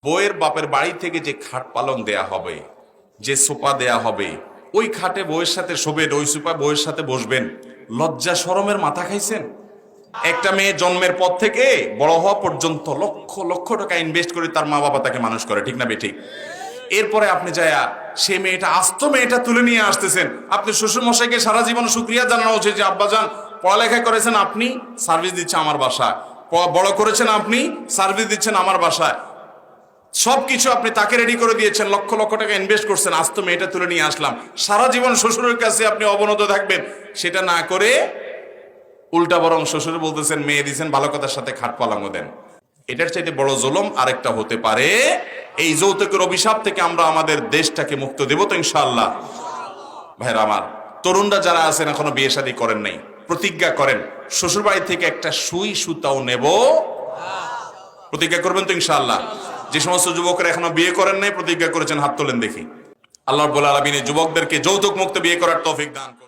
বউয়ের বাপের বাড়ি থেকে যে খাট পালং দেয়া হবে, যে সোফা দেয়া হবে, ওই খাটে বউয়ের সাথে শোবেন, ওই সোফায় বউয়ের সাথে বসবেন, লজ্জা শরমের মাথা খাইছেন? একটা মেয়ে জন্মের পর থেকে বড় হওয়া পর্যন্ত লক্ষ লক্ষ টাকা ইনভেস্ট করে তার মা বাবা তাকে মানুষ করে, ঠিক না বেঠিক? এরপরে আপনি যায়া সে মেয়েটা, আস্ত মেয়েটা তুলে নিয়ে আসতেছেন। আপনি শ্বশুর মশাইকে সারা জীবন শুকরিয়া জানানো উচিত যে আব্বাজান পড়ালেখা করেছেন আপনি, সার্ভিস দিচ্ছে আমার বাসায়, বড় করেছেন আপনি, সার্ভিস দিচ্ছেন আমার বাসায়, সবকিছু আপনি তাকে রেডি করে দিয়েছেন, লক্ষ লক্ষ টাকা ইনভেস্ট করছেন, আজ তো মেয়েটা তুলে নিয়ে আসলাম। সারা জীবন শ্বশুরের কাছে আপনি অবনত থাকবেন, সেটা না করে উল্টা বরং শ্বশুর বলতেছেন মেয়ে দিয়েছেন, ভালো কথার সাথে খাট পালাঙ্গ দেন। এটার চাইতে বড় জুলুম আরেকটা হতে পারে? এই যৌতুকের অভিশাপ থেকে আমরা আমাদের দেশটাকে মুক্ত দেব তো ইনশাআল্লাহ? ভাইরা আমার, তরুণরা যারা আছেন এখনো বিয়ে শাদী করেন নাই, প্রতিজ্ঞা করেন শ্বশুর বাড়ি থেকে একটা সুই সুতাও নেব। প্রতিজ্ঞা করবেন তো ইনশাআল্লাহ? যে সমস্ত যুবকরা এখনো বিয়ে করেন নাই, প্রতিজ্ঞা করেছেন, হাত তোলেন দেখি। আল্লাহ রাব্বুল আলামিন যুবকদেরকে যৌতুক মুক্ত বিয়ে করার তৌফিক দান করুন।